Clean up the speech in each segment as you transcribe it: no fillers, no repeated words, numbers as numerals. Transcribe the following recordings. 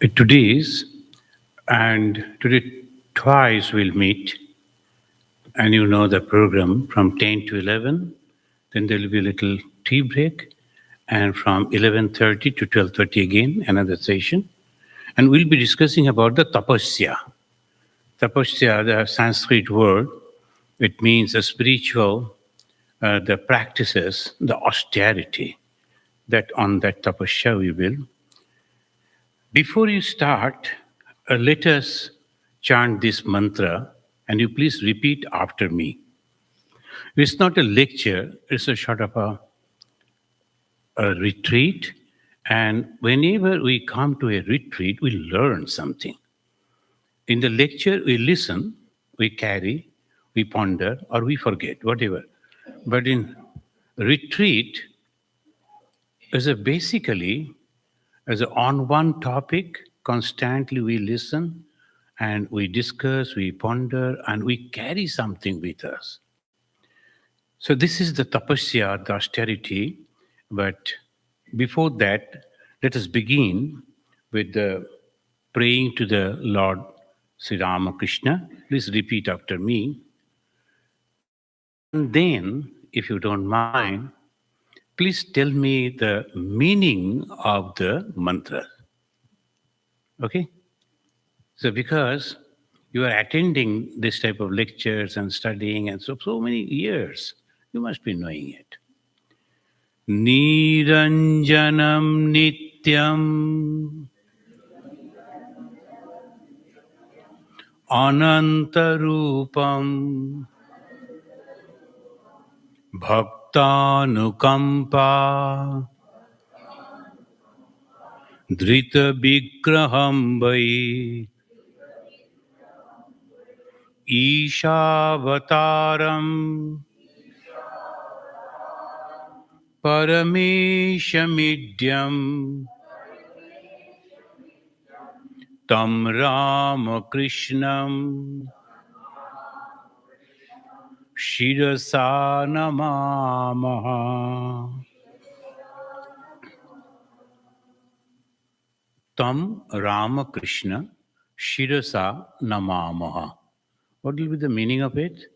Today's and today twice we'll meet, and you know the program from 10 to 11. Then there will be a little tea break, and from 11:30 to 12:30 again another session, and we'll be discussing about the Tapasya. Tapasya, the Sanskrit word, it means the spiritual, the practices, the austerity. That on that Tapasya we will. Before you start, let us chant this mantra and you please repeat after me. It's not a lecture, it's a sort of a retreat. And whenever we come to a retreat, we learn something. In the lecture, we listen, we carry, we ponder, or we forget, whatever. But in retreat, is a basically as a on one topic, constantly we listen and we discuss, we ponder, and we carry something with us. So this is the tapasya, the austerity. But before that, let us begin with the praying to the Lord Sri Ramakrishna. Please repeat after me. And then, if you don't mind, please tell me the meaning of the mantra. Okay? So because you are attending this type of lectures and studying and so many years, you must be knowing it. Niranjanam nityam anantarupam bhaktanukampa drita vigraham vai Ishavataram Parameshamidyam Tam Ramakrishnam Shirasa Namamaha. Tam Ramakrishna Shirasa Namamaha. What will be the meaning of it?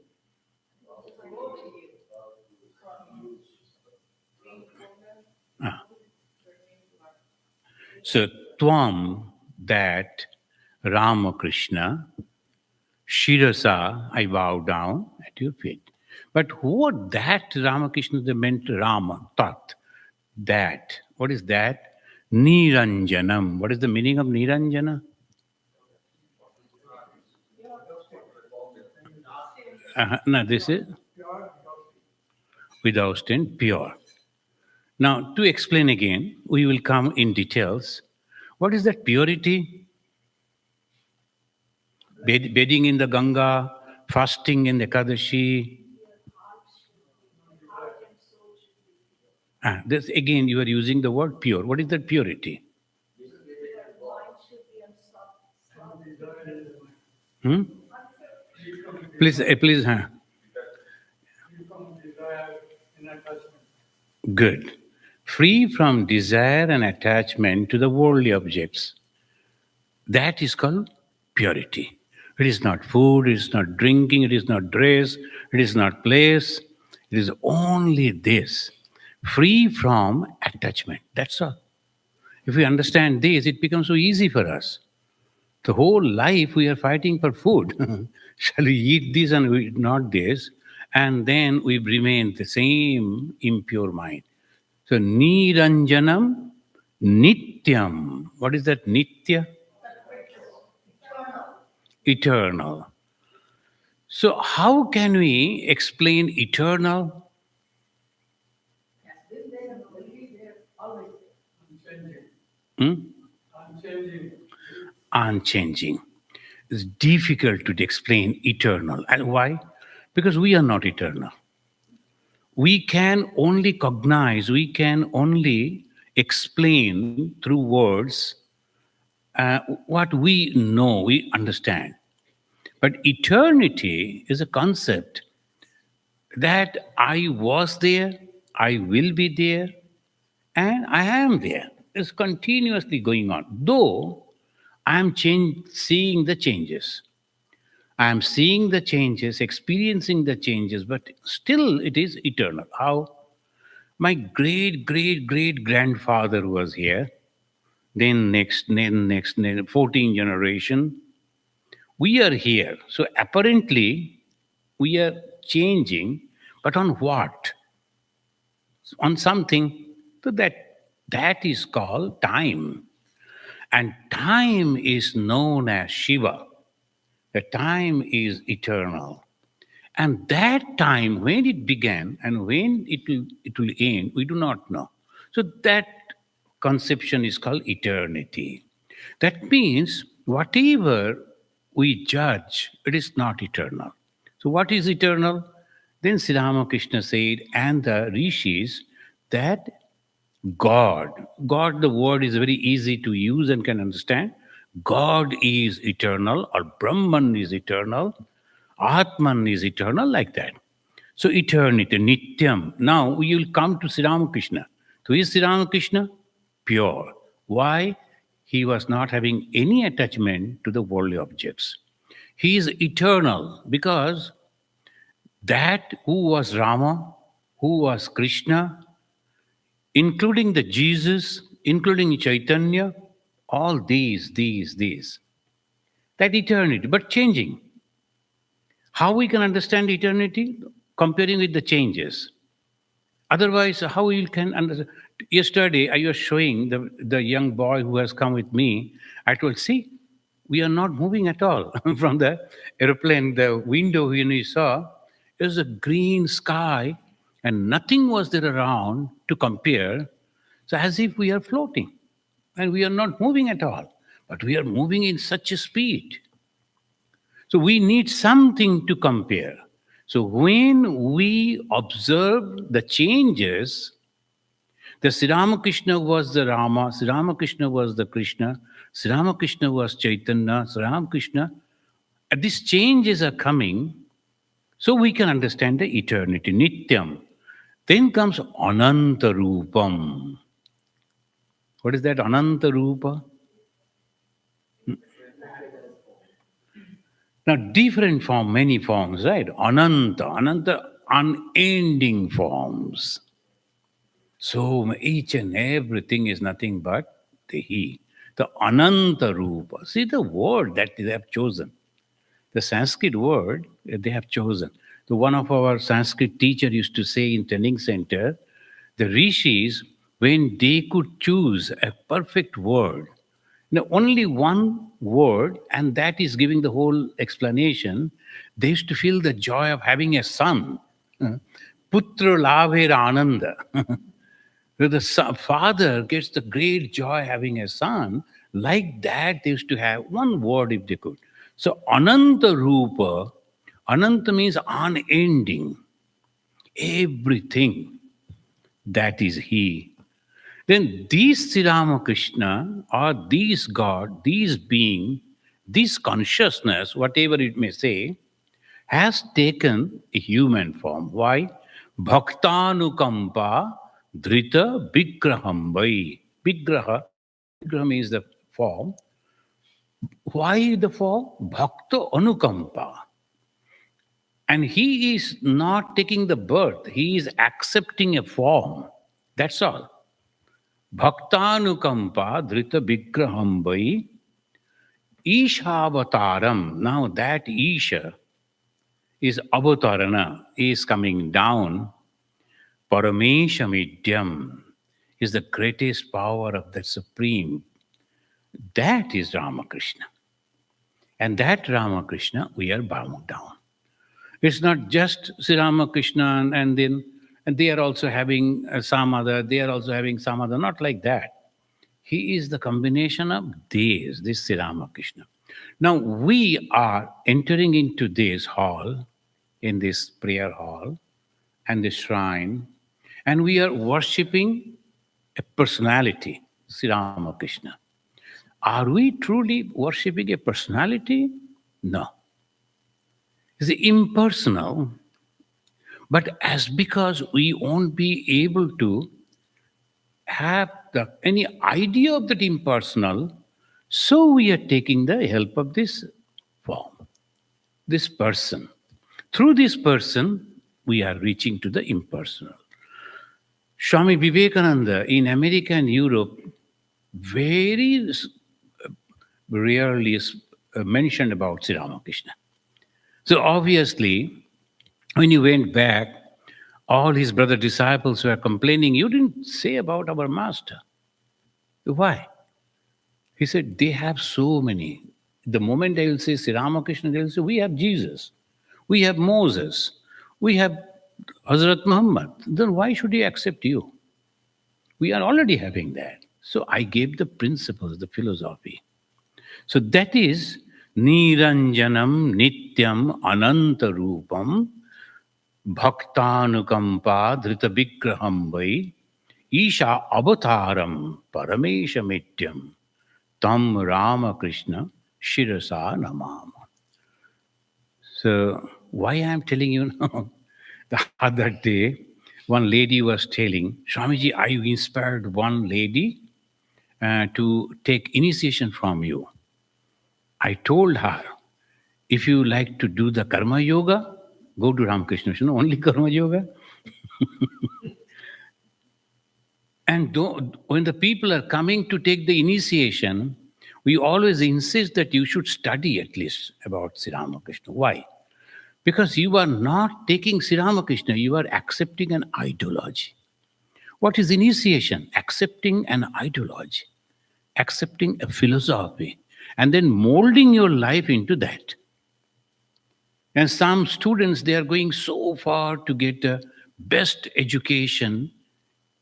Ah. So, Tvam, that Ramakrishna, Shirasa, I bow down at your feet. But what that Ramakrishna, they meant Rama, Tat, that. What is that? Niranjanam. What is the meaning of Niranjana? No, this is without stain, pure. Now, to explain again, we will come in details. What is that purity? Bathing in the Ganga, fasting in the Ekadashi. This again, you are using the word pure. What is that purity? Hmm? Please, please. Good. Free from desire and attachment to the worldly objects. That is called purity. It is not food, it is not drinking, it is not dress, it is not place. It is only this. Free from attachment. That's all. If we understand this, it becomes so easy for us. The whole life we are fighting for food. Shall we eat this and we not this? And then we remain the same impure mind. So Niranjanam Nityam. What is that Nitya? Eternal. So how can we explain eternal? Hmm? Unchanging. It's difficult to explain eternal. And why? Because we are not eternal. We can only cognize, we can only explain through words what we know, we understand. But eternity is a concept that I was there, I will be there, and I am there. It's continuously going on. Though I am seeing the changes. I am seeing the changes, experiencing the changes, but still it is eternal. How? My great, great, great grandfather was here, then 14 generation. We are here. So apparently, we are changing, but on what? On something. So that is called time. And time is known as Shiva. The time is eternal. And that time, when it began and when it will end, we do not know. So that conception is called eternity. That means whatever we judge, it is not eternal. So what is eternal? Then Sri Ramakrishna said, and the rishis, that God, the word is very easy to use and can understand. God is eternal, or Brahman is eternal, Atman is eternal, like that. So eternity, Nityam. Now we will come to Sri Ramakrishna. So is Sri Ramakrishna pure? Why? He was not having any attachment to the worldly objects. He is eternal because that who was Rama, who was Krishna, including the Jesus, including Chaitanya, all these, that eternity, but changing. How we can understand eternity? Comparing with the changes. Otherwise, how we can understand? Yesterday, I was showing the young boy who has come with me. I told, see, we are not moving at all from the airplane. The window when we saw, it was a green sky, and nothing was there around to compare. So as if we are floating, and we are not moving at all, but we are moving in such a speed. So we need something to compare. So when we observe the changes, the Sri Ramakrishna was the Rama, Sri Ramakrishna was the Krishna, Sri Ramakrishna was Chaitanya, Sri Ramakrishna, these changes are coming, so we can understand the eternity, Nityam. Then comes Ananta Rupam. What is that Ananta Rupa? Now, different form, many forms, right? Ananta, unending forms. So each and everything is nothing but the He, the Ananta Rupa. See the word that they have chosen, the Sanskrit word that they have chosen. So one of our Sanskrit teacher used to say in training center, the rishis, when they could choose a perfect word, only one word, and that is giving the whole explanation. They used to feel the joy of having a son. Putra lavera ananda. Where the father gets the great joy having a son, like that they used to have one word if they could. So Ananta Rupa, Ananta means unending. Everything, that is He. Then these Sri Ramakrishna or these God, these being, this consciousness, whatever it may say, has taken a human form. Why? Bhaktanukampa Drita Vigrahambai. Vigraha, Vigraham is the form. Why the form? Bhakta Anukampa. And he is not taking the birth, he is accepting a form. That's all. Bhaktanukampa Drita Vigrahambai Ishavataram. Now that Isha is avatarana, is coming down. Parameshamidyam is the greatest power of the Supreme. That is Ramakrishna. And that Ramakrishna, we are bowing down. It's not just Sri Ramakrishna and they are also having some other, they are also having some other, not like that. He is the combination of these, this Sri Ramakrishna. Now we are entering into this hall, in this prayer hall and this shrine, and we are worshipping a personality, Sri Ramakrishna. Are we truly worshipping a personality? No. It's impersonal, but as because we won't be able to have any idea of that impersonal, So we are taking the help of this form, this person. Through this person, we are reaching to the impersonal. Swami Vivekananda in America and Europe very rarely is mentioned about Sri Ramakrishna. So obviously, when you went back, all his brother disciples were complaining, you didn't say about our master. Why? He said, they have so many. The moment they will say Sri Ramakrishna, they will say, we have Jesus, we have Moses, we have Hazrat Muhammad. Then why should he accept you? We are already having that. So I gave the principles, the philosophy. So that is Niranjanam Nityam Anantarupam Bhaktanukampa Dhrita Vigraham Vai Isha Avataram Paramesha Mityam Tam Ramakrishna Shirasa Namam. So why I am telling you now? The other day, one lady was telling, Swamiji, I inspired one lady to take initiation from you. I told her, if you like to do the karma yoga, go to Ramakrishna Mission, only karma yoga. And when the people are coming to take the initiation, we always insist that you should study at least about Sri Ramakrishna. Why? Because you are not taking Sri Ramakrishna, you are accepting an ideology. What is initiation? Accepting an ideology, accepting a philosophy, and then molding your life into that. And some students, they are going so far to get the best education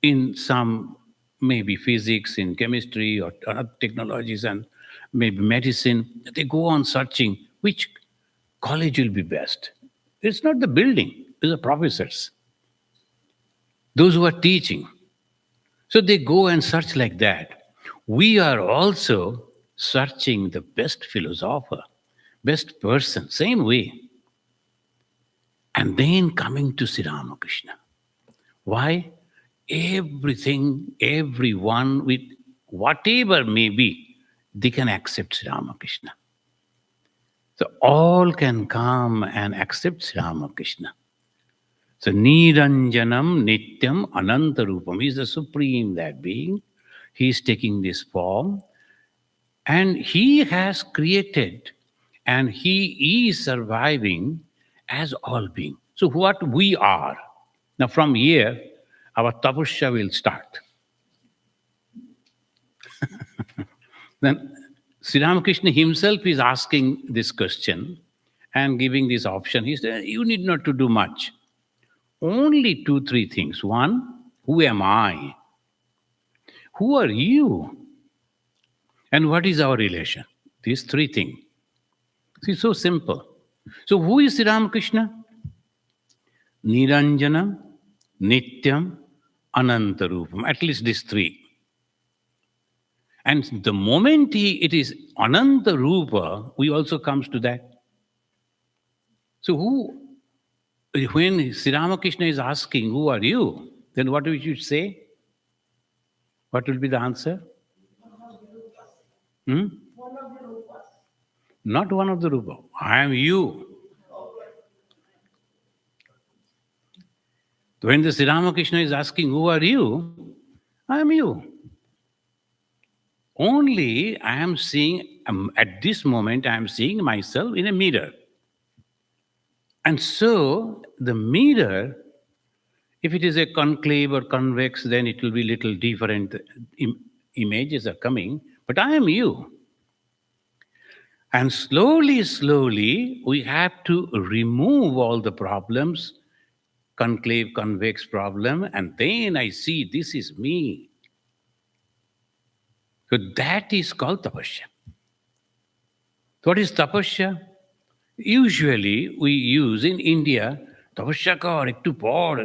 in some, maybe physics, in chemistry, or other technologies, and maybe medicine. They go on searching which college will be best. It's not the building, it's the professors, those who are teaching. So they go and search like that. We are also searching the best philosopher, best person, same way. And then coming to Sri Ramakrishna. Why? Everything, everyone, with whatever may be, they can accept Sri Ramakrishna. So all can come and accept Sri Ramakrishna. So Niranjanam Nityam Anantarupam. He is the supreme that being. He is taking this form. And he has created and he is surviving as all being. So what we are. Now from here, our tapasya will start. Then Sri Ramakrishna himself is asking this question and giving this option. He said, you need not to do much. Only 2-3 things. One, who am I? Who are you? And what is our relation? These 3 things. See, so simple. So who is Sri Ramakrishna? Niranjana, Nityam, Anantarupam. At least these 3. And the moment it is Anantarupa, we also comes to that. So when Sri Ramakrishna is asking, who are you? Then what we should say? What will be the answer? Not one of the rupa. I am you. When the Sri Ramakrishna is asking, who are you? I am you. Only I am seeing, at this moment, I am seeing myself in a mirror. And so the mirror, if it is a concave or convex, then it will be little different. Images are coming, but I am you. And slowly, slowly, we have to remove all the problems, concave, convex problem, and then I see this is me. So that is called tapasya. What is tapasya? Usually we use in India, tapasya kar, ektu pod.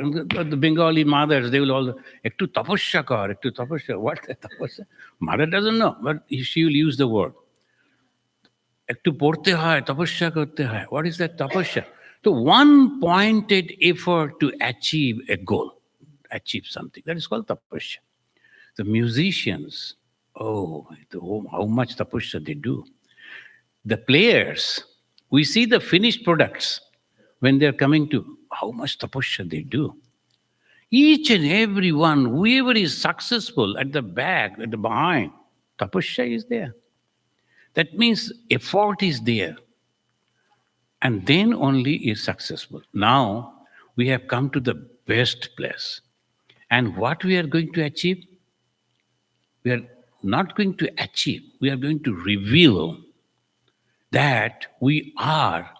The Bengali mothers, they will all, ektu tapasya kar, ektu tapasya. What is tapasya? Mother doesn't know, but she will use the word. Ektu porte hai, tapasya karte hai. What is that tapasya? So one pointed effort to achieve a goal, achieve something. That is called tapasya. The musicians, Oh, how much tapasya they do. The players, we see the finished products when they're coming to how much tapasya they do. Each and every one, whoever is successful at the back, at the behind, tapasya is there. That means effort is there. And then only is successful. Now we have come to the best place. And what we are going to achieve? We are not going to achieve, we are going to reveal that we are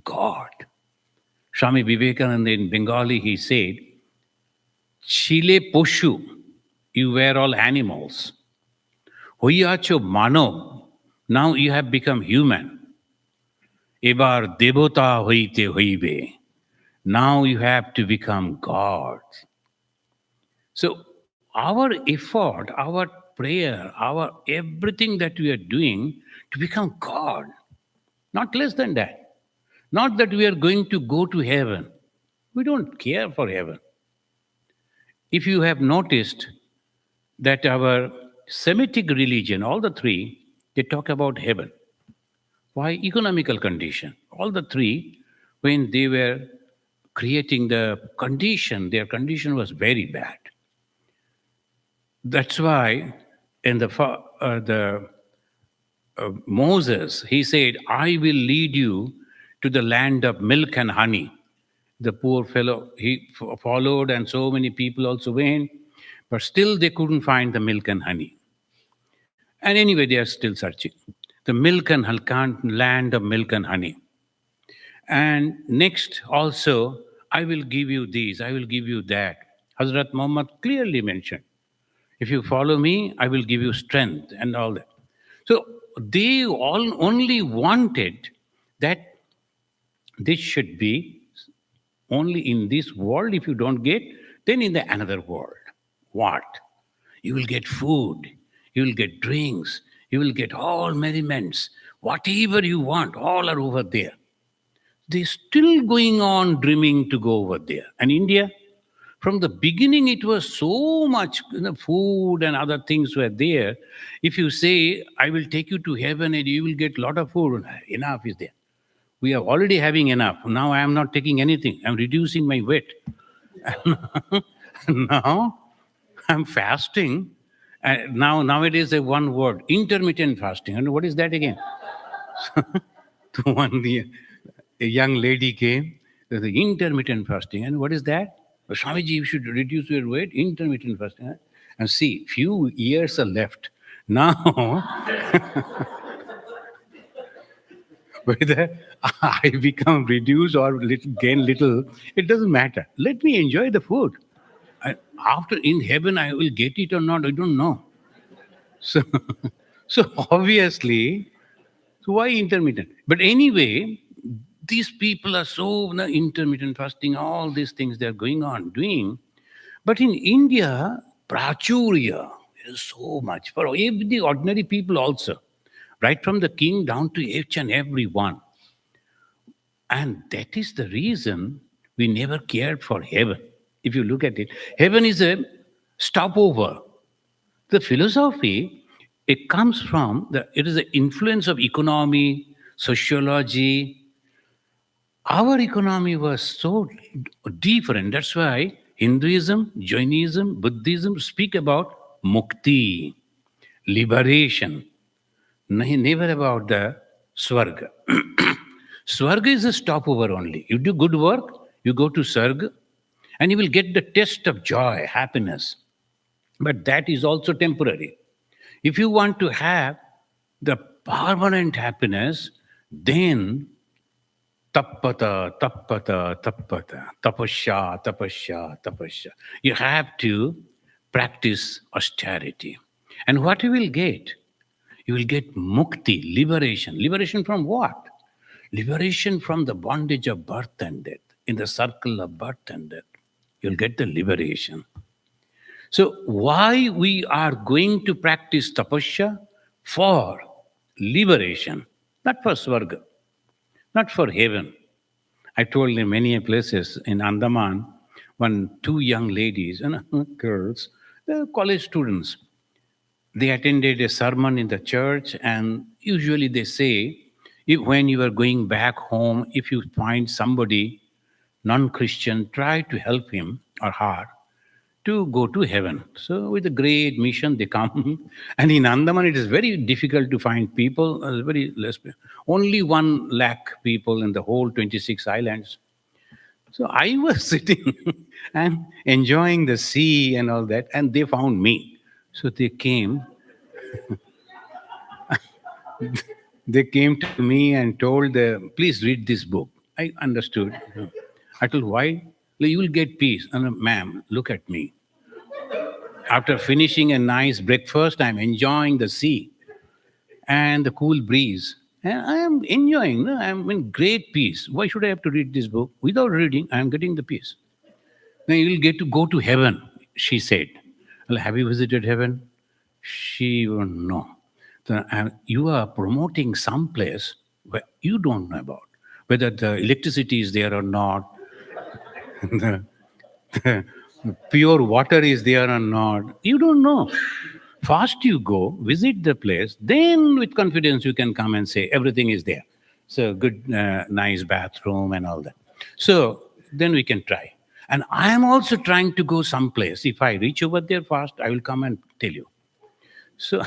God. Swami Vivekananda in Bengali, he said, Chile poshu, you were all animals. Hoiacho mano, now you have become human. Ebar devota hoite hoibe, now you have to become God. So our effort, our prayer, our everything that we are doing to become God, not less than that. Not that we are going to go to heaven. We don't care for heaven. If you have noticed that our Semitic religion, all the three, they talk about heaven. Why? Economical condition. All the three, when they were creating the condition, their condition was very bad. That's why in the Moses, he said, I will lead you to the land of milk and honey. The poor fellow, he followed, and so many people also went, but still they couldn't find the milk and honey. And anyway, they are still searching. The land of milk and honey. And next also, I will give you these, I will give you that. Hazrat Muhammad clearly mentioned, if you follow me, I will give you strength and all that. So they all only wanted that this should be only in this world. If you don't get, then in the another world. What? You will get food, you will get drinks, you will get all merriments. Whatever you want, all are over there. They're still going on dreaming to go over there. And India, from the beginning, it was so much food and other things were there. If you say, I will take you to heaven and you will get a lot of food, enough is there. We are already having enough. Now I am not taking anything. I'm reducing my weight. Now I'm fasting. Nowadays, a one word, intermittent fasting. And what is that again? A young lady came, the intermittent fasting. And what is that? Swamiji, you should reduce your weight, intermittent fasting. Huh? And see, few years are left. Now, whether I become reduced or gain little, it doesn't matter. Let me enjoy the food. After in heaven, I will get it or not, I don't know. So, so obviously, so why intermittent? But anyway, these people are so intermittent fasting, all these things they're going on doing. But in India, prachurya is so much for the ordinary people also, right from the king down to each and every one. And that is the reason we never cared for heaven. If you look at it, heaven is a stopover. The philosophy, it comes from it is the influence of economy, sociology. Our economy was so different. That's why Hinduism, Jainism, Buddhism speak about mukti, liberation. Never about the swarga. Swarga is a stopover only. You do good work, you go to Sarga, and you will get the taste of joy, happiness. But that is also temporary. If you want to have the permanent happiness, then tapasya. You have to practice austerity. And what you will get? You will get mukti, liberation. Liberation from what? Liberation from the bondage of birth and death. In the circle of birth and death, you'll get the liberation. So why we are going to practice tapasya? For liberation, not for swarga, not for heaven. I told in many places in Andaman, two young ladies and girls, they're college students. They attended a sermon in the church, and usually they say, if, when you are going back home, if you find somebody non Christian, try to help him or her to go to heaven. So, with a great mission, they come. And in Andaman, it is very difficult to find people, very less, only 1 lakh people in the whole 26 islands. So I was sitting and enjoying the sea and all that, and they found me. So they came to me and told, please read this book. I understood. I told, why? You will get peace. And ma'am, look at me. After finishing a nice breakfast, I'm enjoying the sea and the cool breeze. And I am enjoying, no? I'm in great peace. Why should I have to read this book? Without reading, I'm getting the peace. Then you'll get to go to heaven, she said. Well, have you visited heaven? She won't know. You are promoting some place where you don't know about whether the electricity is there or not, the, the pure water is there or not. You don't know. First, you go visit the place, then with confidence you can come and say everything is there. So good, nice bathroom and all that. So then we can try. And I am also trying to go someplace. If I reach over there fast, I will come and tell you. So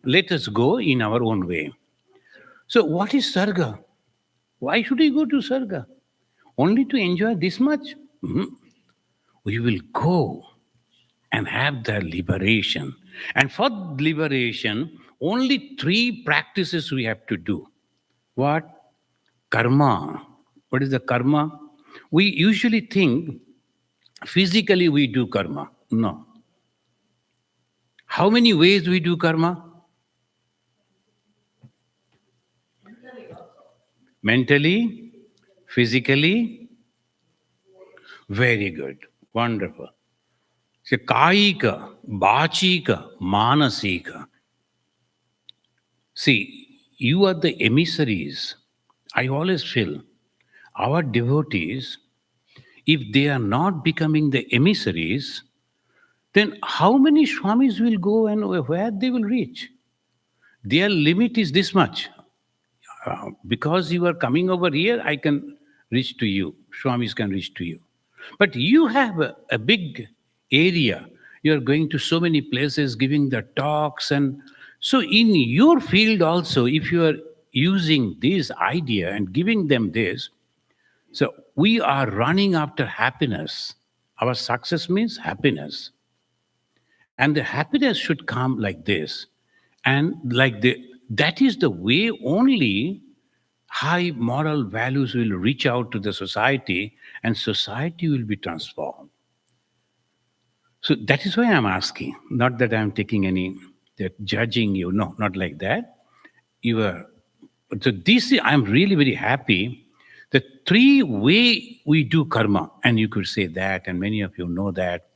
let us go in our own way. So what is Sarga? Why should we go to Sarga? Only to enjoy this much? We will go and have the liberation. And for liberation, only 3 practices we have to do. What? Karma. What is the karma? We usually think physically we do karma. No. How many ways we do karma? Mentally, physically. Very good. Wonderful. So, Kaika, Bachika, Manasika. See, you are the emissaries. I always feel our devotees, if they are not becoming the emissaries, then how many Swamis will go and where they will reach? Their limit is this much. Because you are coming over here, I can reach to you. Swamis can reach to you. But you have a big area. You are going to so many places, giving the talks. And so, in your field also, if you are using this idea and giving them this, so we are running after happiness. Our success means happiness. And the happiness should come like this. And that is the way only high moral values will reach out to the society and society will be transformed. So that is why I'm asking, not that I'm taking any, that judging you, no, not like that. You are, so this, I'm really very happy. The 3 way we do karma, and you could say that, and many of you know that.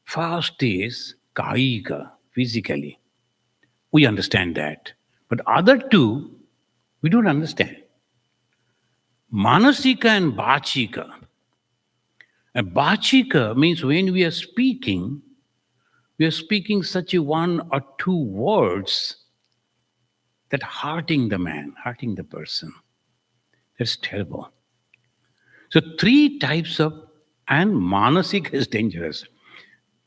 First is kaika, physically. We understand that. But other 2, we don't understand. Manasika and Bachika. And Bachika means when we are speaking such a 1 or 2 words that hurting the man, hurting the person. That's terrible. So 3 types of, and Manasika is dangerous.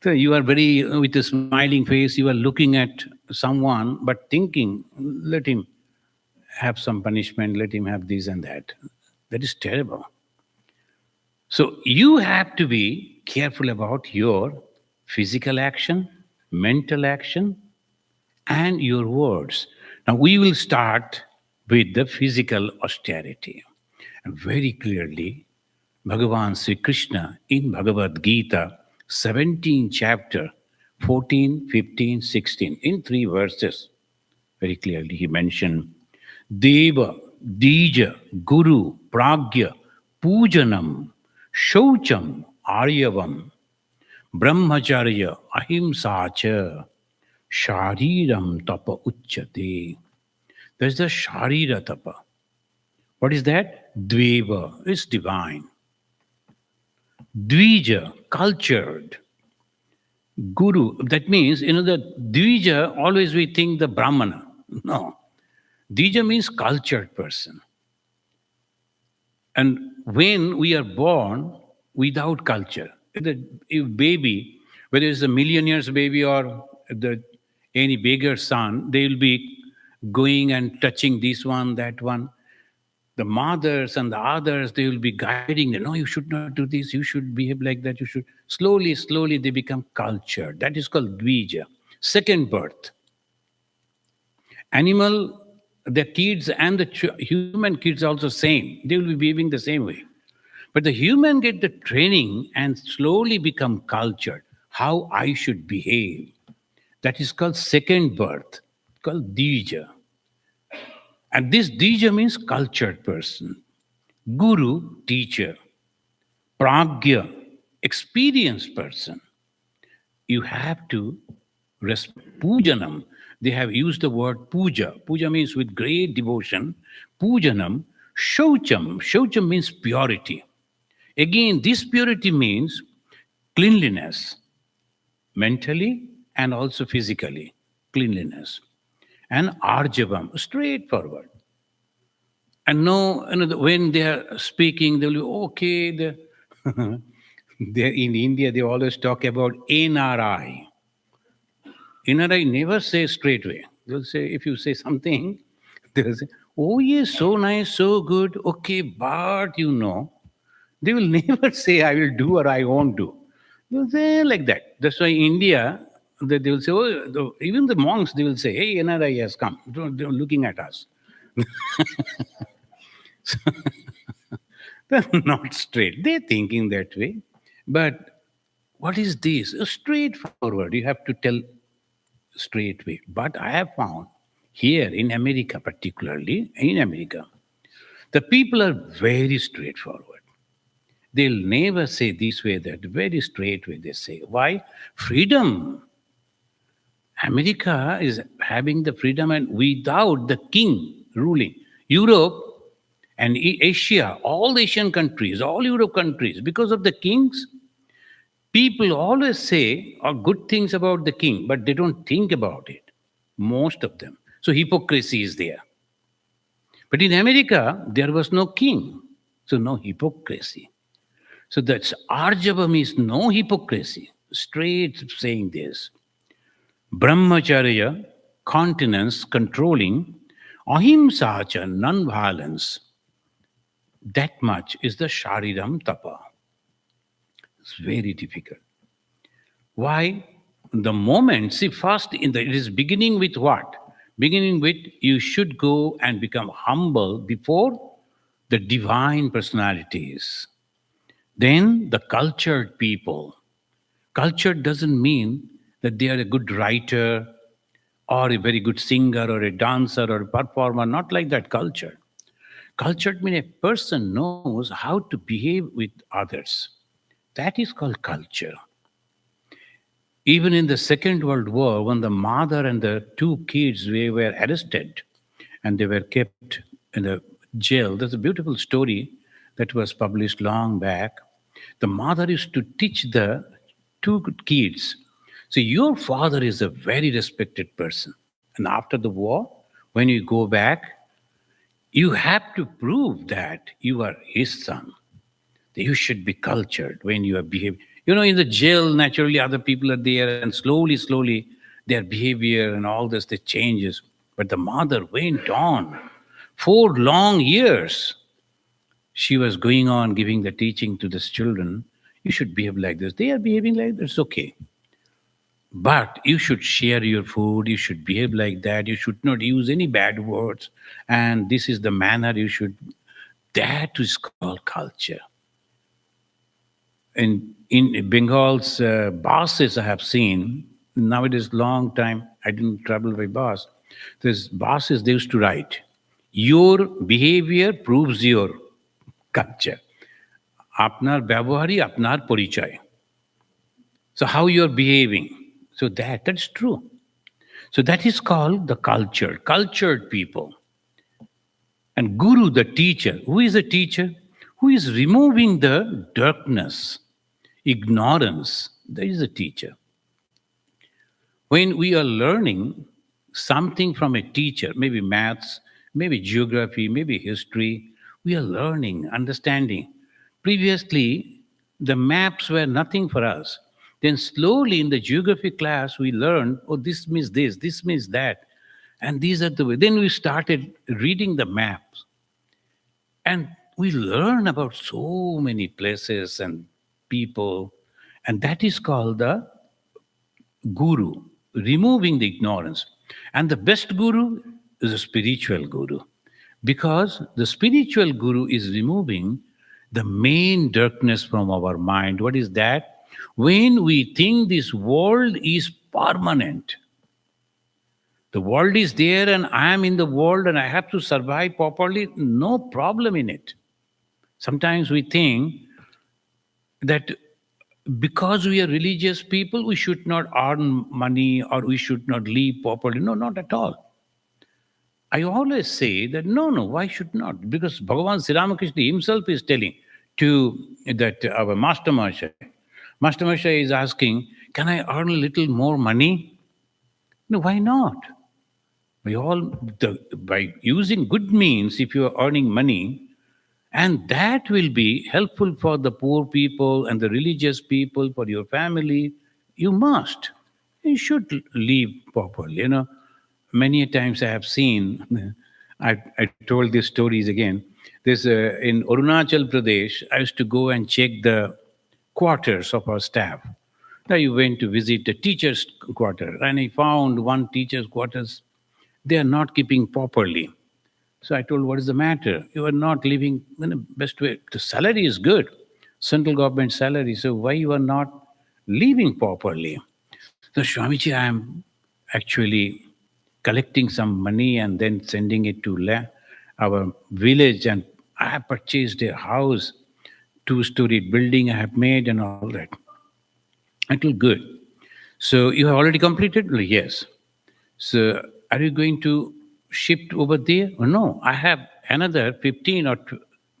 So you are very, with a smiling face, you are looking at someone, but thinking, let him have some punishment, let him have this and that. That is terrible. So you have to be careful about your physical action, mental action, and your words. Now we will start with the physical austerity. And very clearly, Bhagavan Sri Krishna in Bhagavad Gita, 17th chapter, 14, 15, 16, in 3 verses, very clearly he mentioned Deva, Dija, Guru, Pragya, Pujanam, Shaucham, Aryavam, Brahmacharya, Ahimsa cha, Shariram Tapa Uchyate. There's the Sharira Tapa. What is that? Dveva is divine. Dvija, cultured. Guru, that means, the Dvija, always we think the Brahmana. No. Dvija means cultured person. And when we are born without culture, if baby, whether it's a millionaire's baby or any beggar's son, they will be going and touching this one, that one. The mothers and the others, they will be guiding them. No, you should not do this. You should behave like that. You should. Slowly, slowly, they become cultured. That is called Dvija. Second birth. Animal, the kids and the human kids also same. They will be behaving the same way. But the human get the training and slowly become cultured. How I should behave. That is called second birth, called Dvija. And this Dvija means cultured person. Guru, teacher. Pragya, experienced person. You have to respect. Pujanam, they have used the word puja. Puja means with great devotion. Pujanam, shaucham. Shaucham means purity. Again, this purity means cleanliness, mentally and also physically, cleanliness. And arjavam, straightforward. And no, when they are speaking, they will be okay. In India, they always talk about NRI. NRI never say straightway. They'll say, if you say something, they'll say, oh yes, so nice, so good, okay, but they will never say, I will do or I won't do. They'll say like that. That's why India, they will say, even the monks, they will say, hey, NRI has come. They're looking at us. They're not straight. They're thinking that way. But what is this? Straightforward. You have to tell straight way. But I have found here in America, particularly in America, the people are very straightforward. They'll never say this way, that very straight way they say. Why? Freedom. America is having the freedom and without the king ruling. Europe and Asia, all the Asian countries, all Europe countries, because of the kings, people always say good things about the king, but they don't think about it. Most of them. So hypocrisy is there. But in America, there was no king. So no hypocrisy. So that's Arjavam is no hypocrisy. Straight saying this. Brahmacharya, continence, controlling, ahimsa cha, non-violence. That much is the Shariram Tapa. It's very difficult. Why? The moment, see, first it is beginning with what? Beginning with you should go and become humble before the divine personalities. Then the cultured people. Cultured doesn't mean that they are a good writer or a very good singer or a dancer or a performer, not like that culture. Cultured means a person knows how to behave with others. That is called culture. Even in the Second World War, when the mother and the two kids they were arrested and they were kept in the jail, there's a beautiful story that was published long back. The mother used to teach the two kids. So your father is a very respected person. And after the war, when you go back, you have to prove that you are his son. You should be cultured when you are behaving. In the jail, naturally, other people are there, and slowly, slowly, their behavior and all this, they changes. But the mother went on 4 long years. She was going on giving the teaching to these children. You should behave like this. They are behaving like this. Okay. But you should share your food. You should behave like that. You should not use any bad words. And this is the manner you should. That is called culture. In Bengal's buses I have seen, nowadays long time, I didn't travel by bus. These buses, they used to write, your behavior proves your culture. Apnar ব্যবহারই apnar পরিচয়. So how you're behaving. So that's true. So that is called the cultured people. And Guru, the teacher. Who is a teacher? Who is removing the darkness, ignorance. That is a teacher. When we are learning something from a teacher, maybe maths, maybe geography, maybe history, we are learning, understanding. Previously, the maps were nothing for us. Then slowly in the geography class, we learned, oh, this means that. And these are the way. Then we started reading the maps. And we learn about so many places and people. And that is called the guru, removing the ignorance. And the best guru is a spiritual guru, because the spiritual guru is removing the main darkness from our mind. What is that? When we think this world is permanent, the world is there and I am in the world and I have to survive properly, no problem in it. Sometimes we think that because we are religious people, we should not earn money or we should not live properly. No, not at all. I always say that no, why should not? Because Bhagavan Sri Ramakrishna himself is telling to that our Master Masha is asking, can I earn a little more money? No, why not? By using good means, if you are earning money, and that will be helpful for the poor people and the religious people, for your family, you should live properly. Many times I have seen, I told these stories again. There's in Arunachal Pradesh, I used to go and check the quarters of our staff. Now you went to visit the teacher's quarter, and I found one teacher's quarters, they are not keeping properly. So I told, what is the matter? You are not living in the best way. The salary is good, central government salary. So why you are not living properly? So Swamiji, I am actually collecting some money and then sending it to our village, and I have purchased a house, two-story building I have made and all that. I told, good. So you have already completed? Yes. So are you going to shift over there? Oh, no, I have another 15 or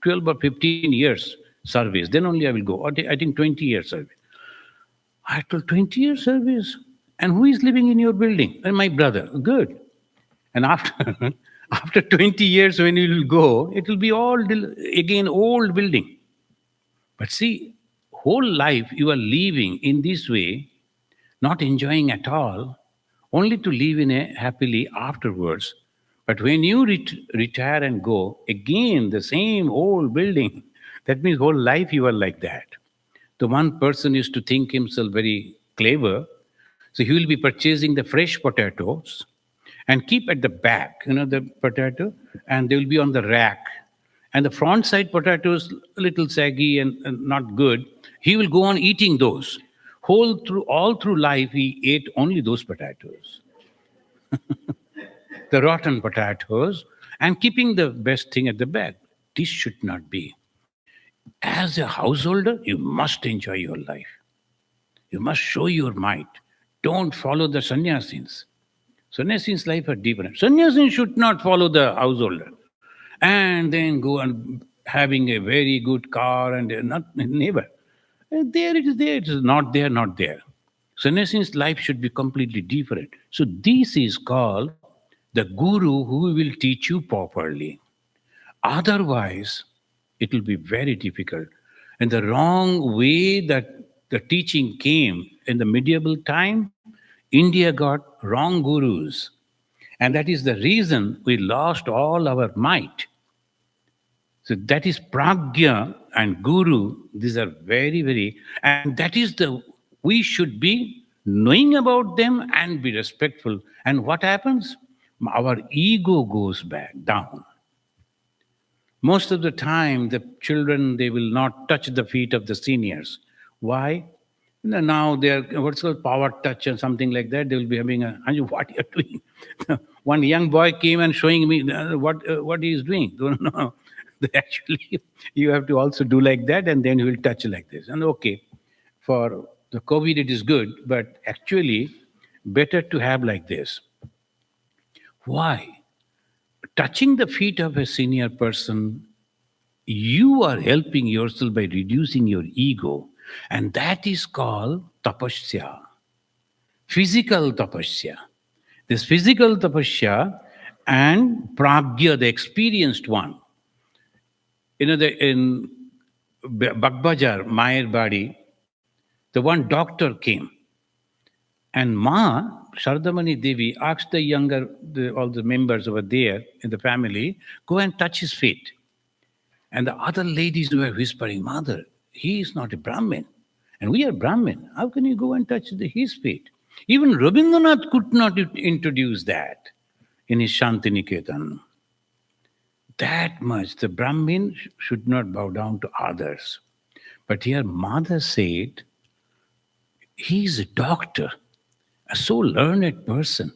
12 or 15 years service. Then only I will go. Or I think 20 years service. I told, 20 years service? And who is living in your building? And my brother. Good. And after after 20 years, when you will go, it will be all again old building. But see, whole life you are living in this way, not enjoying at all, only to live in a happily afterwards. But when you retire and go, again the same old building, that means whole life you are like that. The one person used to think himself very clever, so he will be purchasing the fresh potatoes and keep at the back, the potato, and they will be on the rack. And the front side potatoes, a little saggy and not good, he will go on eating those. All through life, he ate only those potatoes, the rotten potatoes, and keeping the best thing at the back. This should not be. As a householder, you must enjoy your life. You must show your might. Don't follow the sannyasins. Sannyasins' life are different. Sannyasins should not follow the householder and then go and having a very good car and not neighbor. There it is, there it is, not there, not there. Sannyasins' life should be completely different. So this is called the guru who will teach you properly. Otherwise, it will be very difficult. And the wrong way that the teaching came in the medieval time, India got wrong gurus. And that is the reason we lost all our might. So that is pragya and guru. These are very, very, and that is we should be knowing about them and be respectful. And what happens? Our ego goes back down. Most of the time, the children, they will not touch the feet of the seniors. Why? Now they are what's called power touch or something like that. They will be having a, "Anju, what you are doing?" One young boy came and showing me what he is doing. No, no. Actually, you have to also do like that, and then you will touch like this. And okay, for the COVID it is good, but actually, better to have like this. Why? Touching the feet of a senior person, you are helping yourself by reducing your ego, and that is called tapasya. physical tapasya. This physical tapasya and pragya, the experienced one. In Bagbajar, Mayer Badi, the one doctor came. And Ma, Shardamani Devi, asked the younger, all the members over there in the family, go and touch his feet. And the other ladies were whispering, Mother, he is not a Brahmin. And we are Brahmin. How can you go and touch his feet? Even Rabindranath could not introduce that in his Shantiniketan. That much, the Brahmin should not bow down to others. But here, Mother said, he is a doctor, a so learned person.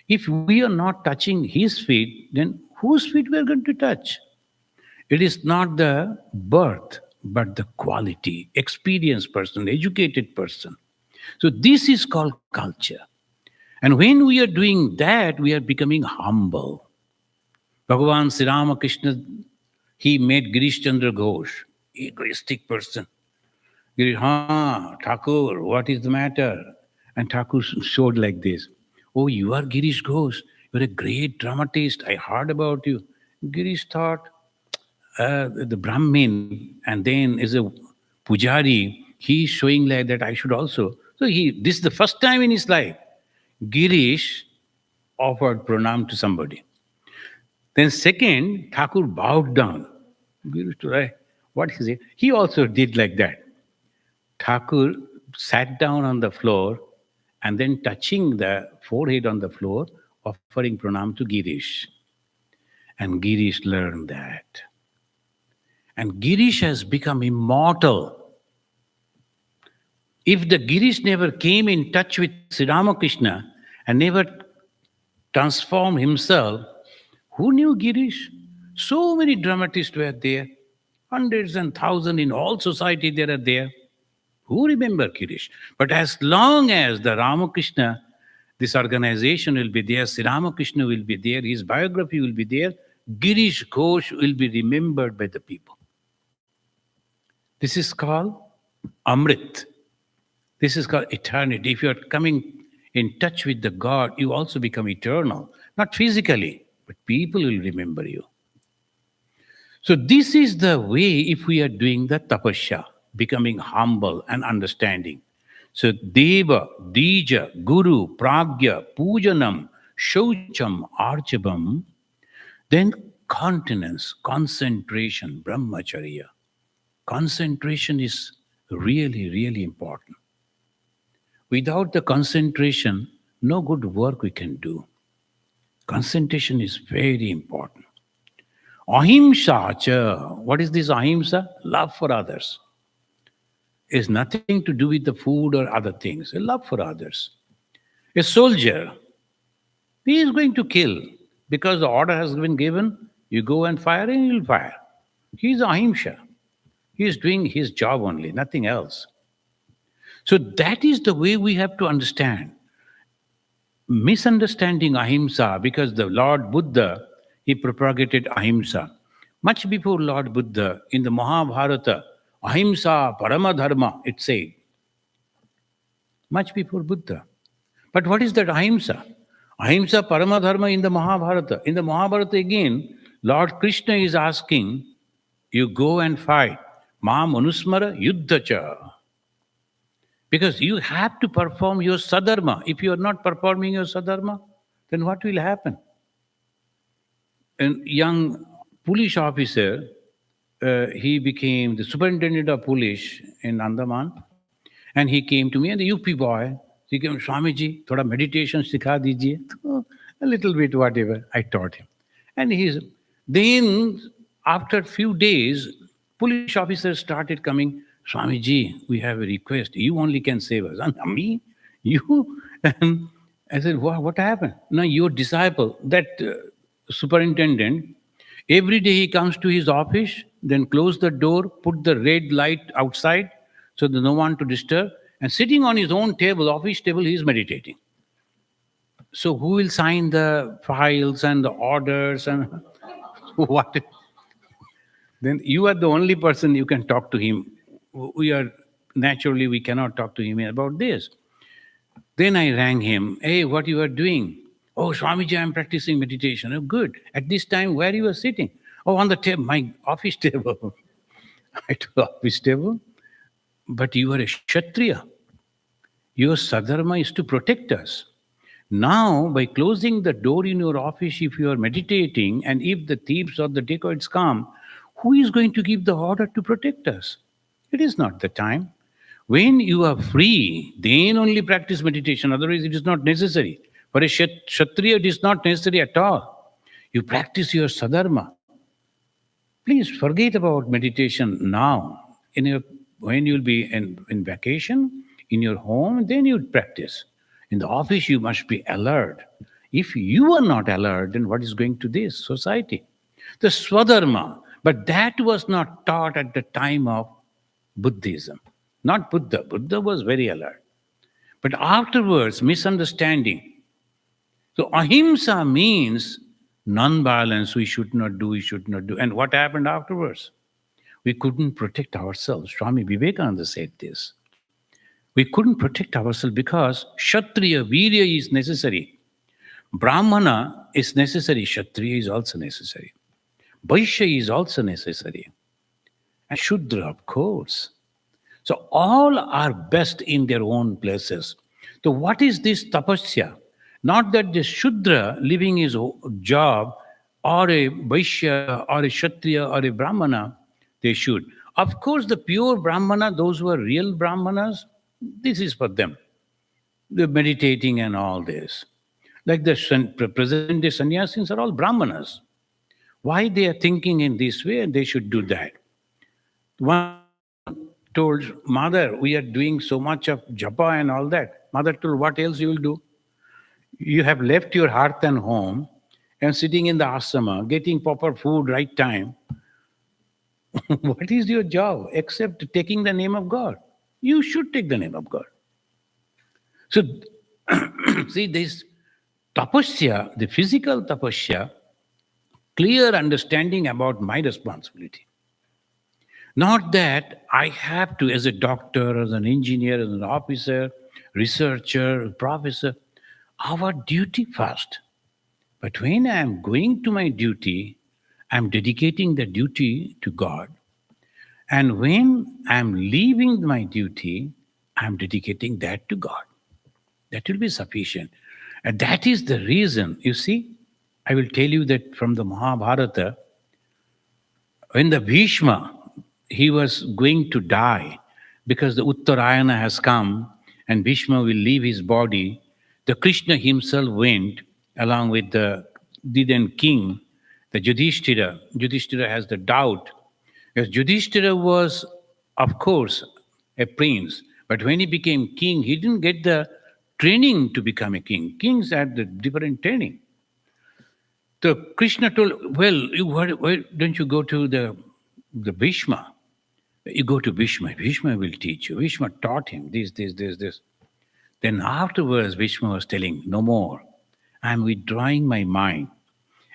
If we are not touching his feet, then whose feet we are going to touch? It is not the birth, but the quality, experienced person, educated person. So this is called culture. And when we are doing that, we are becoming humble. Bhagavan Sri Ramakrishna, he made Girish Chandra Ghosh, egoistic person. Thakur, what is the matter? And Thakur showed like this. Oh, you are Girish Ghosh. You're a great dramatist. I heard about you. Girish thought, the Brahmin, and then is a Pujari. He is showing like that I should also. So this is the first time in his life, Girish offered pranam to somebody. Then second, Thakur bowed down. Girish to what is it? He also did like that. Thakur sat down on the floor and then touching the forehead on the floor, offering pranam to Girish. And Girish learned that. And Girish has become immortal. If the Girish never came in touch with Sri Ramakrishna and never transformed himself, who knew Girish? So many dramatists were there. Hundreds and thousands in all society there are there. Who remember Girish? But as long as the Ramakrishna, this organization will be there, Sri Ramakrishna will be there, his biography will be there, Girish Ghosh will be remembered by the people. This is called Amrit. This is called eternity. If you are coming in touch with the God, you also become eternal. Not physically, but people will remember you. So this is the way if we are doing the tapasya, becoming humble and understanding. So Deva, Dija, Guru, Pragya, Pujanam, Shaucham, Archabam, then continence, concentration, Brahmacharya. Concentration is really, really important. Without the concentration, no good work we can do. Concentration is very important. Ahimsa cha. What is this ahimsa? Love for others. It's nothing to do with the food or other things. A love for others. A soldier, he is going to kill. Because the order has been given, you go and fire and he will fire. He is ahimsa. He is doing his job only, nothing else. So that is the way we have to understand. Misunderstanding ahimsa, because the Lord Buddha, he propagated ahimsa. Much before Lord Buddha, in the Mahabharata, ahimsa paramadharma, it said. Much before Buddha. But what is that ahimsa? Ahimsa paramadharma in the Mahabharata. In the Mahabharata again, Lord Krishna is asking, you go and fight. Ma manusmara yuddhacha. Because you have to perform your sadharma. If you are not performing your sadharma, then what will happen? A young police officer, he became the superintendent of police in Andaman. And he came to me, and the UP boy, he came, Swamiji, thoda meditation sikha dijiye. So, a little bit, whatever, I taught him. And then, after a few days, police officers started coming, Swamiji, we have a request. You only can save us. And me? You? And I said, what happened? Now, your disciple, that superintendent, every day he comes to his office, then close the door, put the red light outside, so there's no one to disturb. And sitting on his own table, office table, he is meditating. So who will sign the files and the orders and what? Then you are the only person you can talk to him. We cannot talk to him about this. Then I rang him. Hey, what you are doing? Oh, Swamiji, I'm practicing meditation. Oh, good. At this time, where you were sitting? Oh, on the table, my office table. I told office table. But you are a Kshatriya. Your sadharma is to protect us. Now, by closing the door in your office, if you are meditating and if the thieves or the dacoits come, who is going to give the order to protect us? It is not the time. When you are free, then only practice meditation. Otherwise, it is not necessary. For a Kshatriya, it is not necessary at all. You practice your sadharma. Please forget about meditation now. When you'll be in vacation, in your home, then you practice. In the office, you must be alert. If you are not alert, then what is going to this society? The Swadharma, but that was not taught at the time of Buddhism. Not Buddha. Buddha was very alert. But afterwards, misunderstanding. So ahimsa means non-violence. We should not do, we should not do. And what happened afterwards? We couldn't protect ourselves. Swami Vivekananda said this. We couldn't protect ourselves because Kshatriya, Virya is necessary. Brahmana is necessary. Kshatriya is also necessary. Vaishya is also necessary. And Shudra, of course. So all are best in their own places. So what is this tapasya? Not that the Shudra living his job or a Vaishya or a Kshatriya or a Brahmana, they should. Of course, the pure Brahmana, those who are real Brahmanas, this is for them. They're meditating and all this. Like the present-day sannyasis are all Brahmanas. Why they are thinking in this way, they should do that. One told, Mother, we are doing so much of japa and all that. Mother told, what else you will do? You have left your hearth and home and sitting in the asrama, getting proper food, right time. What is your job except taking the name of God? You should take the name of God. So, see, this tapasya, the physical tapasya, clear understanding about my responsibility. Not that I have to, as a doctor, as an engineer, as an officer, researcher, professor, our duty first. But when I am going to my duty, I am dedicating the duty to God. And when I am leaving my duty, I am dedicating that to God. That will be sufficient. And that is the reason, you see, I will tell you that from the Mahabharata, when the Bhishma, he was going to die because the Uttarayana has come and Bhishma will leave his body, the Krishna himself went along with the then king, the Yudhishthira. Yudhishthira has the doubt. Because Yudhishthira was, of course, a prince. But when he became king, he didn't get the training to become a king. Kings had the different training. So Krishna told, well, why don't you go to the Bhishma? You go to Bhishma. Bhishma will teach you. Bhishma taught him this. Then afterwards, Bhishma was telling, no more. I'm withdrawing my mind.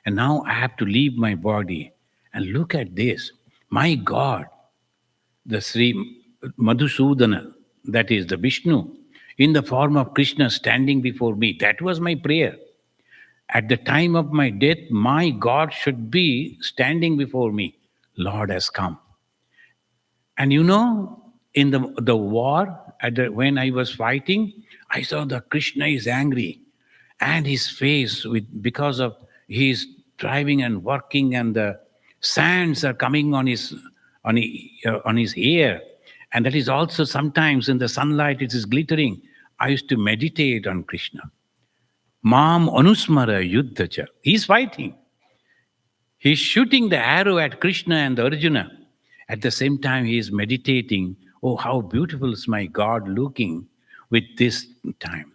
And now I have to leave my body. And look at this. My God, the Sri Madhusudana, that is the Vishnu, in the form of Krishna standing before me. That was my prayer. At the time of my death, my God should be standing before me. Lord has come. And you know, in the war, when I was fighting, I saw that Krishna is angry. And his face, because of his driving and working, and the sands are coming on his hair. And that is also sometimes in the sunlight, it is glittering. I used to meditate on Krishna. Mam anusmara yuddhacha. He's fighting. He's shooting the arrow at Krishna and Arjuna. At the same time, he is meditating. Oh, how beautiful is my God looking with this time.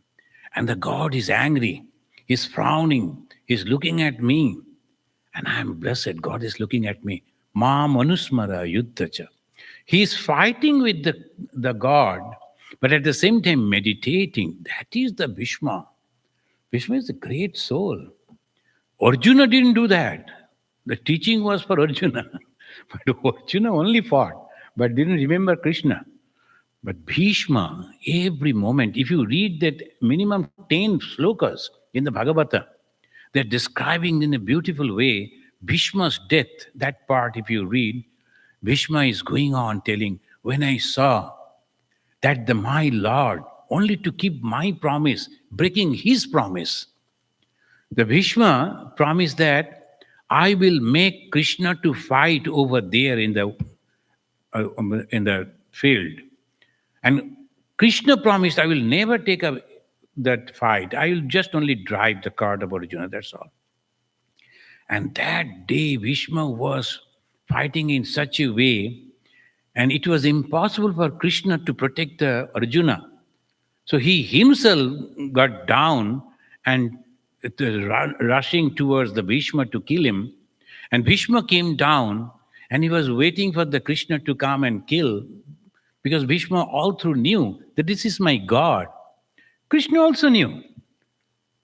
And the God is angry. He's frowning. He's looking at me. And I'm blessed. God is looking at me. Mam anusmara yuddhacha. He's fighting with the God, but at the same time meditating. That is the Bhishma. Bhishma is a great soul. Arjuna didn't do that. The teaching was for Arjuna. But Arjuna only fought, but didn't remember Krishna. But Bhishma, every moment, if you read that minimum 10 slokas in the Bhagavata, they're describing in a beautiful way Bhishma's death. That part, if you read, Bhishma is going on telling, when I saw that my Lord, only to keep my promise, breaking his promise, the Bhishma promised that I will make Krishna to fight over there in the field. And Krishna promised, I will never take that fight. I will just only drive the cart of Arjuna, that's all. And that day, Bhishma was fighting in such a way, and it was impossible for Krishna to protect the Arjuna. So he himself got down and rushing towards the Bhishma to kill him. And Bhishma came down and he was waiting for the Krishna to come and kill, because Bhishma all through knew that this is my God. Krishna also knew.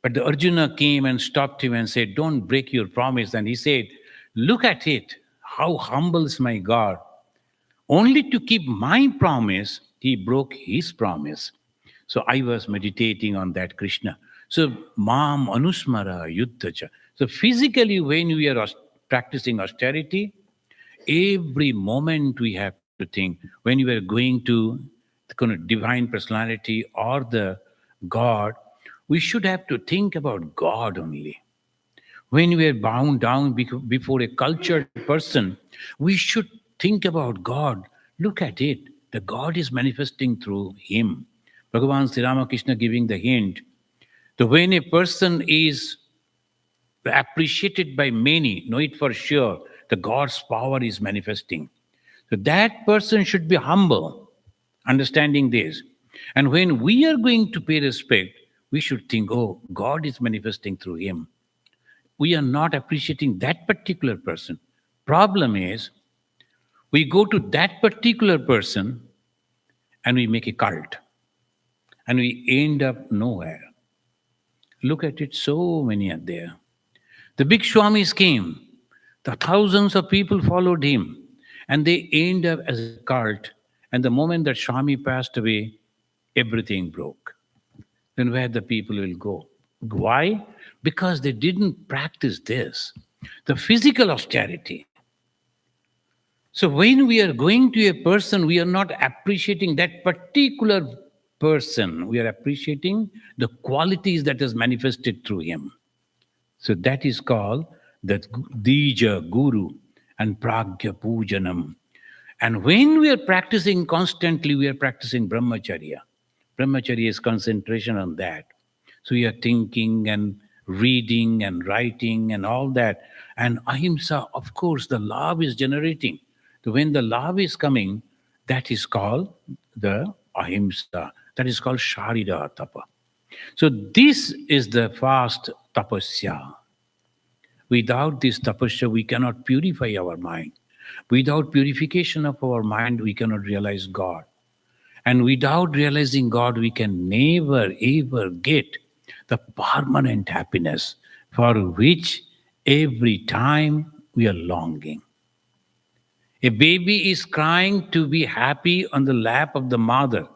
But the Arjuna came and stopped him and said, don't break your promise. And he said, look at it, how humble is my God. Only to keep my promise, he broke his promise. So I was meditating on that Krishna. So, Mam Anusmara Yuddhacha. So physically, when we are practicing austerity, every moment we have to think, when you are going to the kind of divine personality or the God, we should have to think about God only. When we are bound down before a cultured person, we should think about God. Look at it. The God is manifesting through him. Bhagavan Sri Ramakrishna giving the hint that when a person is appreciated by many, know it for sure, the God's power is manifesting. So that person should be humble, understanding this. And when we are going to pay respect, we should think, oh, God is manifesting through him. We are not appreciating that particular person. Problem is, we go to that particular person and we make a cult. And we end up nowhere. Look at it, so many are there. The big Swamis came. The thousands of people followed him. And they end up as a cult. And the moment that Swami passed away, everything broke. Then where the people will go? Why? Because they didn't practice this. The physical austerity. So when we are going to a person, we are not appreciating that particular person. We are appreciating the qualities that is manifested through him. So that is called the Dija, Guru, and Pragya Pujanam. And when we are practicing constantly, we are practicing Brahmacharya. Brahmacharya is concentration on that. So we are thinking and reading and writing and all that. And ahimsa, of course, the love is generating. So when the love is coming, that is called the ahimsa. That is called Sharira Tapa. So this is the fast Tapasya. Without this Tapasya, we cannot purify our mind. Without purification of our mind, we cannot realize God. And without realizing God, we can never ever get the permanent happiness for which every time we are longing. A baby is crying to be happy on the lap of the mother.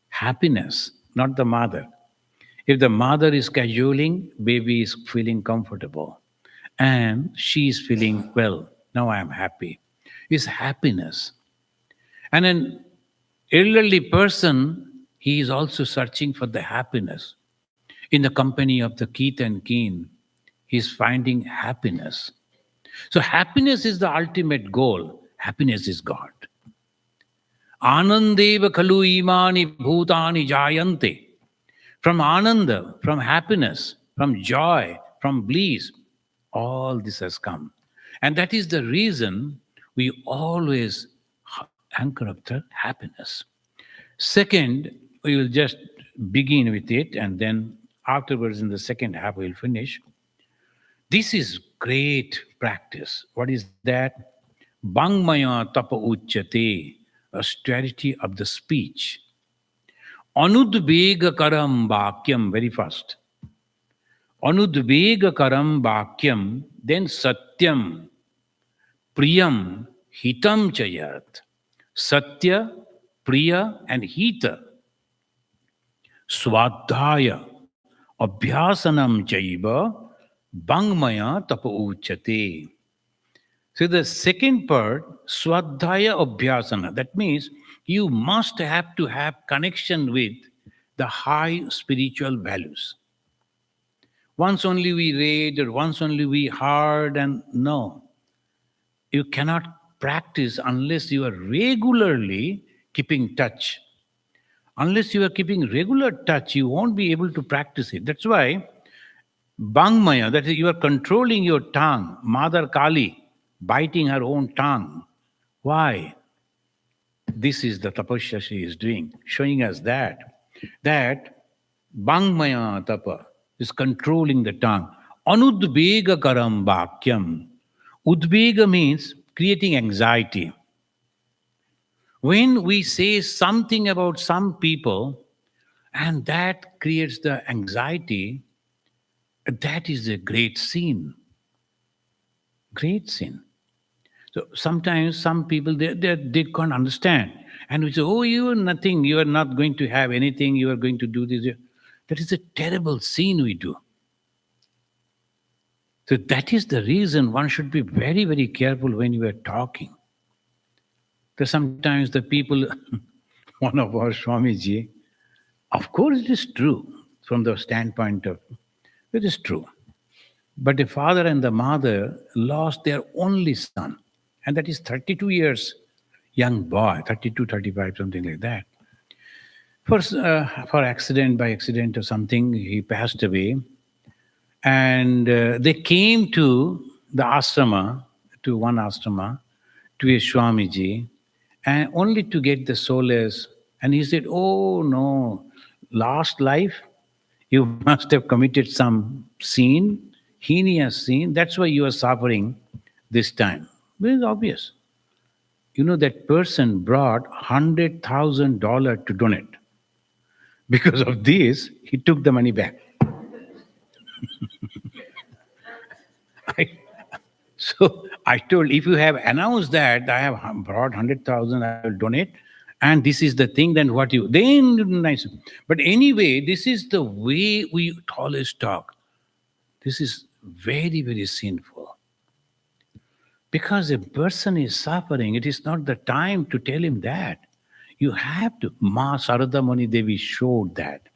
Happiness, not the mother. If the mother is cajoling, baby is feeling comfortable. And she is feeling, well, now I am happy. It's happiness. And an elderly person, he is also searching for the happiness. In the company of the Keith and Keen, he is finding happiness. So happiness is the ultimate goal. Happiness is God. Anandeva khalu imani bhutani jayante. From ananda, from happiness, from joy, from bliss, all this has come. And that is the reason we always anchor up the happiness. Second, we will just begin with it, and then afterwards in the second half we'll finish. This is great practice. What is that? Bangmaya tapa uchyate, austerity of the speech. Anudvega karam bhakyam, very fast. Anudvega karam bhakyam, then satyam, priyam, hitam chayat. Satya, Priya and Hita, Swadhyaya, Abhyasanam Chaiva, Bangmaya Tapa Uchate. So the second part, Swadhyaya Abhyasana, that means you must have to have connection with the high spiritual values. Once only we read or once only we heard, and no, you cannot practice unless you are regularly keeping touch. Unless you are keeping regular touch, you won't be able to practice it. That's why Bangmaya, that is, you are controlling your tongue. Mother Kali, biting her own tongue. Why? This is the tapasya she is doing, showing us that Bangmaya tapa is controlling the tongue. Anudvega karam bhakyam. Udvega means creating anxiety. When we say something about some people and that creates the anxiety, that is a great sin. Great sin. So sometimes some people they can't understand. And we say, oh, you are nothing, you are not going to have anything, you are going to do this. That is a terrible sin we do. So that is the reason one should be very, very careful when you are talking. Because sometimes the people, one of our Swamiji, of course it is true from the standpoint of, it is true. But the father and the mother lost their only son, and that is 32 years young boy, 32, 35, something like that. For accident, by accident or something, he passed away. And they came to the ashrama, to one ashrama, to a Swamiji, and only to get the solace. And he said, oh no, last life, you must have committed some sin, heinous sin. That's why you are suffering this time. Very obvious. You know, that person brought $100,000 to donate. Because of this, he took the money back. So I told, if you have announced that I have brought 100,000, I will donate, and this is the thing, then what you, then nice. But anyway, this is the way we always talk. This is very, very sinful. Because a person is suffering, it is not the time to tell him that. You have to. Ma Sarada Mani Devi showed that.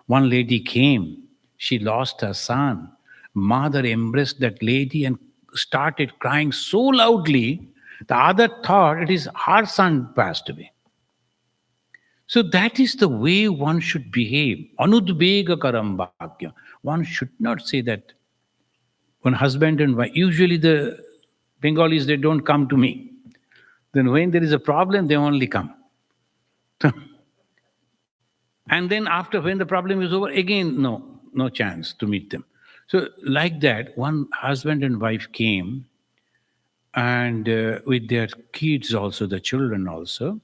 One lady came, she lost her son. Mother embraced that lady and started crying so loudly, the other thought it is her son passed away. So that is the way one should behave. Anudvega karam bhagya. One should not say that when husband and wife, usually the Bengalis, they don't come to me. Then when there is a problem, they only come. And then after, when the problem is over, again, no chance to meet them. So like that, one husband and wife came, and with their kids also, the children also,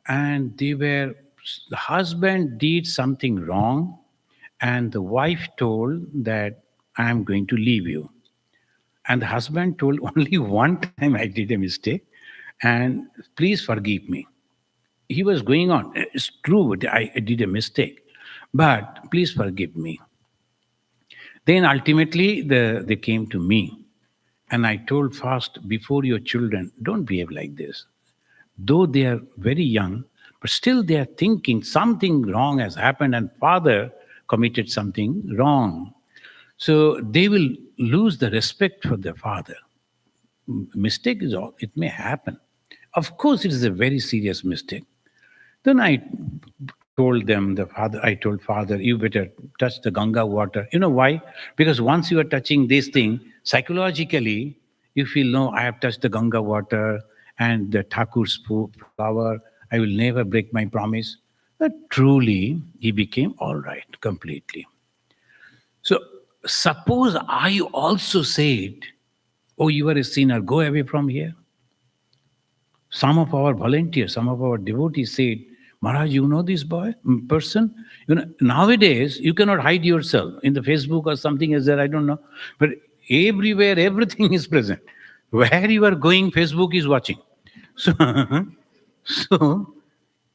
and the husband did something wrong, and the wife told that I am going to leave you. And the husband told, only one time I did a mistake, and please forgive me. He was going on, it's true, I did a mistake, but please forgive me. Then ultimately they came to me, and I told first, before your children, don't behave like this. Though they are very young, but still they are thinking something wrong has happened and father committed something wrong. So they will lose the respect for their father. Mistake is all, it may happen. Of course, it is a very serious mistake. Then I told father, you better touch the Ganga water. You know why? Because once you are touching this thing, psychologically, you feel, no, I have touched the Ganga water and the Thakur's flower. I will never break my promise. But truly, he became all right completely. So suppose I also said, oh, you are a sinner, go away from here. Some of our volunteers, some of our devotees said, Maharaj, you know this person? You know, nowadays, you cannot hide yourself. In the Facebook or something is there, I don't know. But everywhere, everything is present. Where you are going, Facebook is watching. So, so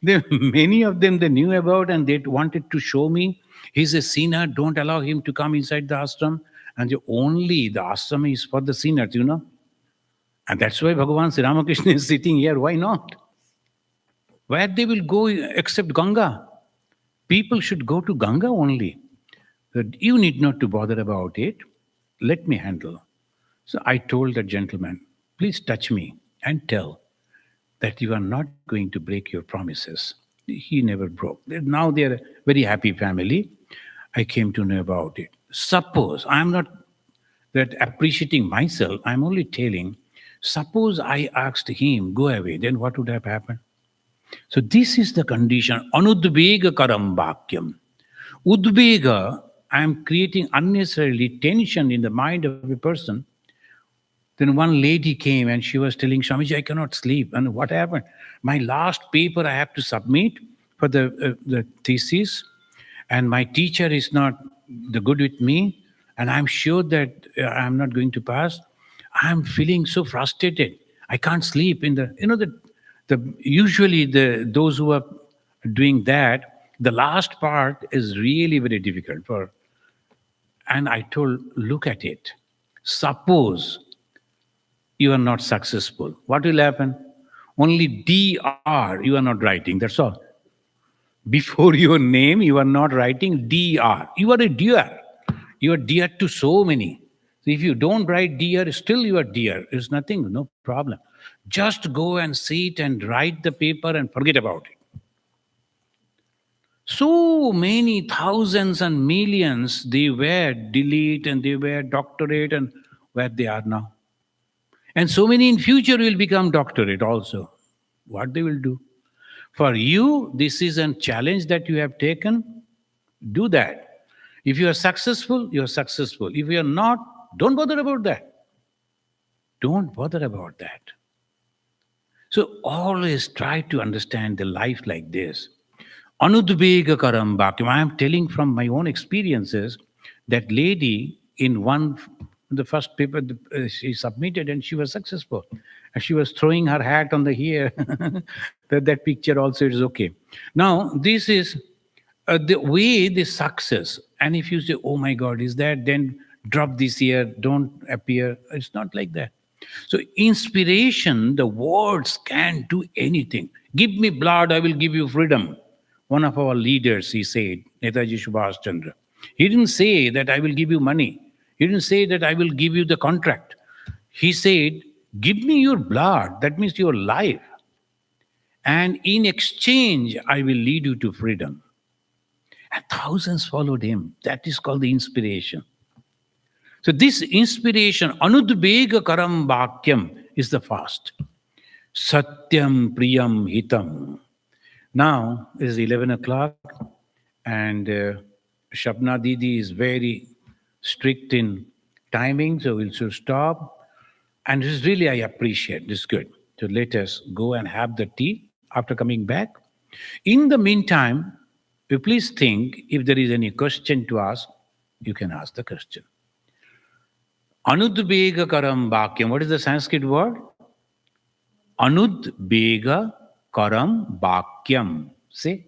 Many of them they knew about and they wanted to show me he's a sinner, don't allow him to come inside the ashram. And only the ashram is for the sinners. And that's why Bhagavan Sri Ramakrishna is sitting here. Why not? Where they will go except Ganga? People should go to Ganga only. That you need not to bother about it. Let me handle. So I told the gentleman, please touch me and tell that you are not going to break your promises. He never broke. Now they are a very happy family. I came to know about it. Suppose I am not that appreciating myself, I'm only telling, suppose I asked him, go away, then what would have happened? So this is the condition. Anudvega karam bhakyam. Udvega, I am creating unnecessarily tension in the mind of a person. Then one lady came and she was telling Swamiji, I cannot sleep. And what happened? My last paper I have to submit for the thesis, and my teacher is not the good with me, and I'm sure that I'm not going to pass. I'm feeling so frustrated. I can't sleep. Usually those who are doing that, the last part is really very difficult for. And I told, look at it. Suppose you are not successful. What will happen? Only DR you are not writing. That's all. Before your name, you are not writing DR. You are a dear. You are dear to so many. So if you don't write dear, still you are dear. There's nothing, no problem. Just go and sit and write the paper and forget about it. So many thousands and millions, they were delete and they were doctorate and where they are now. And so many in future will become doctorate also. What they will do? For you, this is a challenge that you have taken. Do that. If you are successful, you are successful. If you are not, don't bother about that. Don't bother about that. So always try to understand the life like this. Anudvega karam bhakyam. I am telling from my own experiences. That lady in the first paper she submitted and she was successful. And she was throwing her hat on the here. that picture also is okay. Now this is the way the success. And if you say, oh my God, is that, then drop this here, don't appear. It's not like that. So inspiration, the words can do anything. Give me blood, I will give you freedom. One of our leaders, he said, Netaji Subhash Chandra. He didn't say that I will give you money. He didn't say that I will give you the contract. He said, give me your blood, that means your life. And in exchange, I will lead you to freedom. And thousands followed him. That is called the inspiration. So this inspiration, anudvega karam bhakyam, is the fast. Satyam priyam hitam. Now it is 11 o'clock and Shabna Didi is very strict in timing, so we'll soon stop. And this is really, I appreciate, this is good. So let us go and have the tea after coming back. In the meantime, you please think if there is any question to ask, you can ask the question. Anudvega karam bhakyam. What is the Sanskrit word? Anudvega karam bhakyam. Say.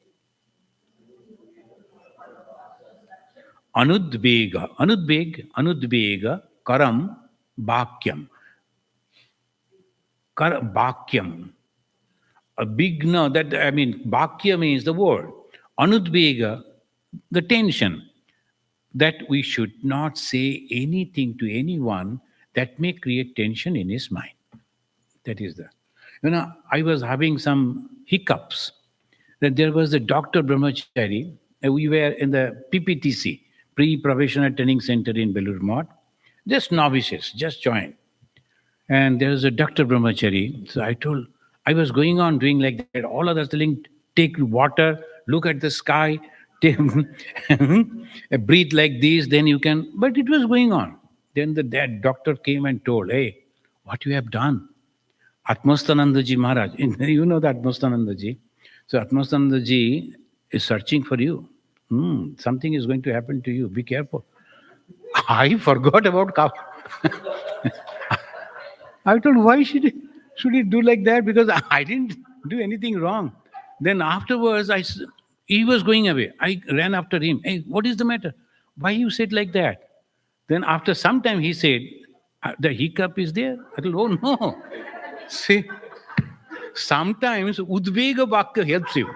Anudvega. Anudvega karam bhakyam. Bhakyam. A big no, bhakya means the word. Anudvega, the tension. That we should not say anything to anyone that may create tension in his mind. That is the. I was having some hiccups. That there was a Dr. Brahmachari. We were in the PPTC, Pre-Professional Training Center in Belur Math. Just novices, just joined. And there was a Dr. Brahmachari. So I was going on doing like that. All others telling, take water, look at the sky, breathe like this, then you can. But it was going on. Then that doctor came and told, hey, what you have done? Atmastanandaji Maharaj, you know that Atmastanandaji. So Atmastanandaji is searching for you. Something is going to happen to you. Be careful. I forgot about cow. I told, why should he do like that? Because I didn't do anything wrong. Then afterwards, he was going away. I ran after him. Hey, what is the matter? Why you said like that? Then after some time, he said, the hiccup is there. I said, oh no. See, sometimes Udvega Vakya helps you.